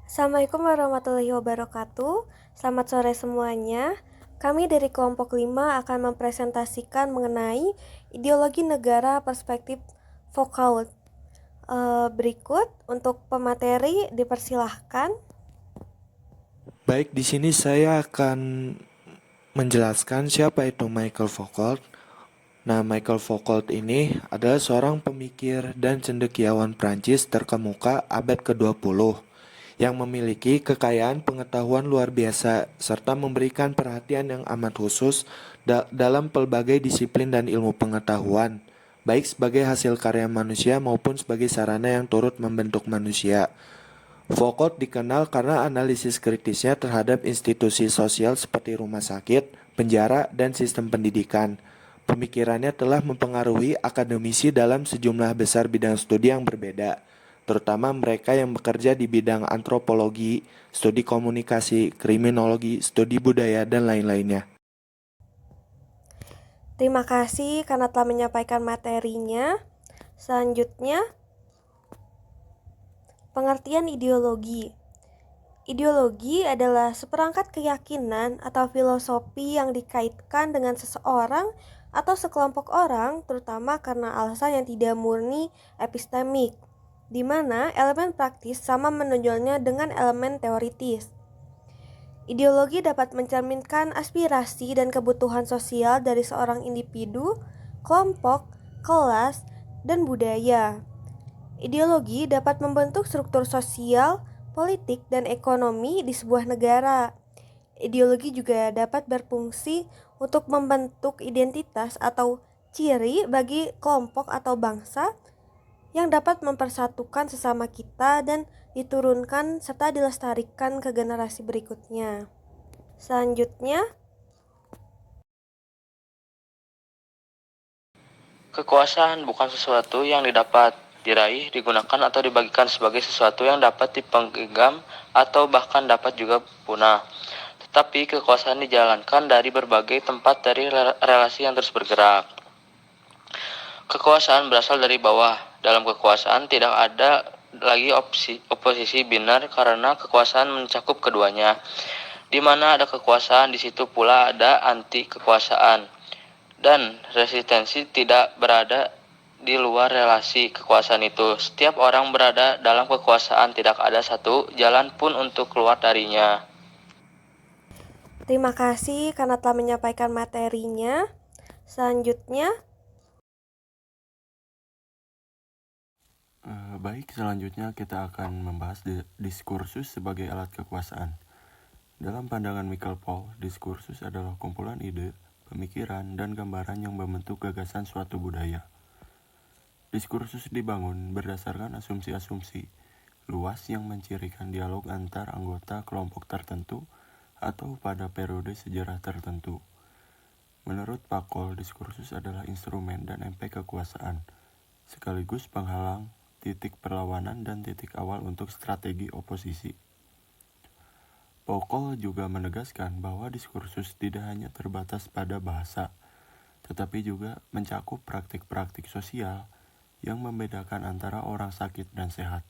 Assalamualaikum warahmatullahi wabarakatuh. Selamat sore semuanya. Kami dari kelompok 5 akan mempresentasikan mengenai ideologi negara perspektif Foucault. Berikut untuk pemateri dipersilahkan. Baik, di sini saya akan menjelaskan siapa itu Michael Foucault. Nah, Michael Foucault ini adalah seorang pemikir dan cendekiawan Prancis terkemuka abad ke-20 yang memiliki kekayaan pengetahuan luar biasa serta memberikan perhatian yang amat khusus dalam pelbagai disiplin dan ilmu pengetahuan, baik sebagai hasil karya manusia maupun sebagai sarana yang turut membentuk manusia. Foucault dikenal karena analisis kritisnya terhadap institusi sosial seperti rumah sakit, penjara, dan sistem pendidikan. Pemikirannya telah mempengaruhi akademisi dalam sejumlah besar bidang studi yang berbeda, terutama mereka yang bekerja di bidang antropologi, studi komunikasi, kriminologi, studi budaya, dan lain-lainnya. Terima kasih karena telah menyampaikan materinya. Selanjutnya, pengertian ideologi. Ideologi adalah seperangkat keyakinan atau filosofi yang dikaitkan dengan seseorang atau sekelompok orang, terutama karena alasan yang tidak murni epistemik, di mana elemen praktis sama menonjolnya dengan elemen teoritis. Ideologi dapat mencerminkan aspirasi dan kebutuhan sosial dari seorang individu, kelompok, kelas, dan budaya. Ideologi dapat membentuk struktur sosial, politik, dan ekonomi di sebuah negara. Ideologi juga dapat berfungsi untuk membentuk identitas atau ciri bagi kelompok atau bangsa yang dapat mempersatukan sesama kita dan diturunkan serta dilestarikan ke generasi berikutnya. Selanjutnya, Kekuasaan bukan sesuatu yang didapat diraih, digunakan, atau dibagikan sebagai sesuatu yang dapat dipegang atau bahkan dapat juga punah. Tetapi kekuasaan dijalankan dari berbagai tempat dari relasi yang terus bergerak. Kekuasaan berasal dari bawah. Dalam kekuasaan tidak ada lagi oposisi binar karena kekuasaan mencakup keduanya. Di mana ada kekuasaan, di situ pula ada anti kekuasaan. Dan resistensi tidak berada di luar relasi kekuasaan itu. Setiap orang berada dalam kekuasaan, tidak ada satu jalan pun untuk keluar darinya. terima kasih karena telah menyampaikan materinya. Selanjutnya, Baik, selanjutnya kita akan membahas diskursus sebagai alat kekuasaan. Dalam pandangan Michael Paul, diskursus adalah kumpulan ide, pemikiran, dan gambaran yang membentuk gagasan suatu budaya. Diskursus dibangun berdasarkan asumsi-asumsi luas yang mencirikan dialog antar anggota kelompok tertentu atau pada periode sejarah tertentu. Menurut Paul, diskursus adalah instrumen dan efek kekuasaan, sekaligus penghalang, titik perlawanan, dan titik awal untuk strategi oposisi. Foucault juga menegaskan bahwa diskursus tidak hanya terbatas pada bahasa, tetapi juga mencakup praktik-praktik sosial yang membedakan antara orang sakit dan sehat,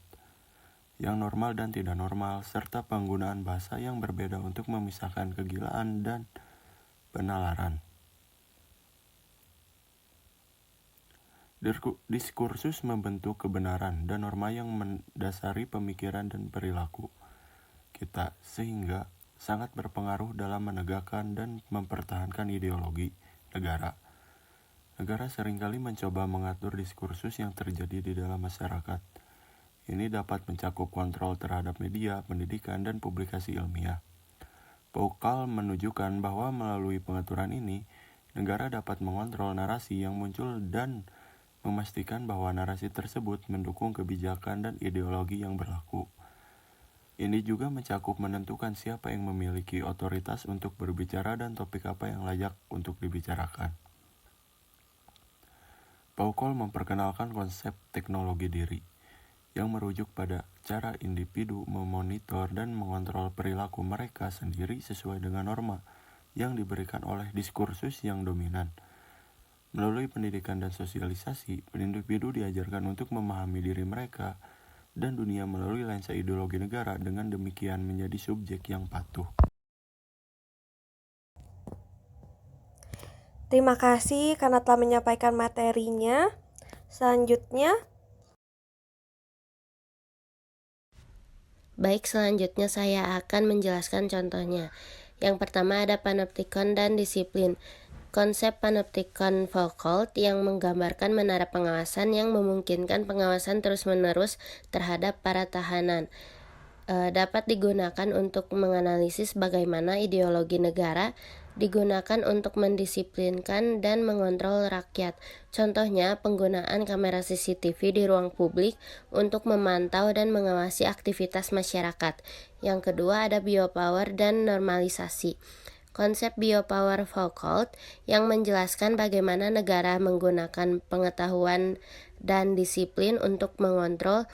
yang normal dan tidak normal, serta penggunaan bahasa yang berbeda untuk memisahkan kegilaan dan penalaran. Diskursus membentuk kebenaran dan norma yang mendasari pemikiran dan perilaku kita, sehingga sangat berpengaruh dalam menegakkan dan mempertahankan ideologi negara. Negara seringkali mencoba mengatur diskursus yang terjadi di dalam masyarakat. Ini dapat mencakup kontrol terhadap media, pendidikan, dan publikasi ilmiah. Foucault menunjukkan bahwa melalui pengaturan ini, negara dapat mengontrol narasi yang muncul dan memastikan bahwa narasi tersebut mendukung kebijakan dan ideologi yang berlaku. Ini juga mencakup menentukan siapa yang memiliki otoritas untuk berbicara dan topik apa yang layak untuk dibicarakan. Foucault memperkenalkan konsep teknologi diri, yang merujuk pada cara individu memonitor dan mengontrol perilaku mereka sendiri sesuai dengan norma yang diberikan oleh diskursus yang dominan. Melalui pendidikan dan sosialisasi, individu diajarkan untuk memahami diri mereka dan dunia melalui lensa ideologi negara, dengan demikian menjadi subjek yang patuh. Terima kasih karena telah menyampaikan materinya. Selanjutnya, Baik, selanjutnya saya akan menjelaskan contohnya. Yang pertama ada panoptikon dan disiplin. Konsep panoptikon Foucault yang menggambarkan menara pengawasan yang memungkinkan pengawasan terus-menerus terhadap para tahanan. Dapat digunakan untuk menganalisis bagaimana ideologi negara digunakan untuk mendisiplinkan dan mengontrol rakyat. Contohnya, penggunaan kamera CCTV di ruang publik untuk memantau dan mengawasi aktivitas masyarakat. Yang kedua ada biopower dan normalisasi. Konsep biopower Foucault yang menjelaskan bagaimana negara menggunakan pengetahuan dan disiplin untuk mengontrol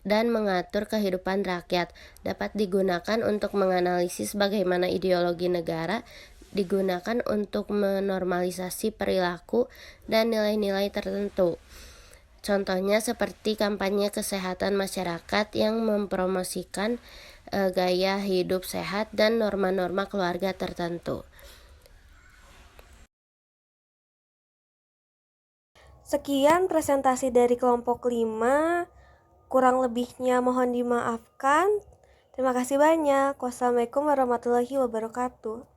dan mengatur kehidupan rakyat, dapat digunakan untuk menganalisis bagaimana ideologi negara digunakan untuk menormalisasi perilaku dan nilai-nilai tertentu. Contohnya seperti kampanye kesehatan masyarakat yang mempromosikan gaya hidup sehat dan norma-norma keluarga tertentu. sekian presentasi dari kelompok 5. Kurang lebihnya mohon dimaafkan. Terima kasih banyak. Wassalamualaikum warahmatullahi wabarakatuh.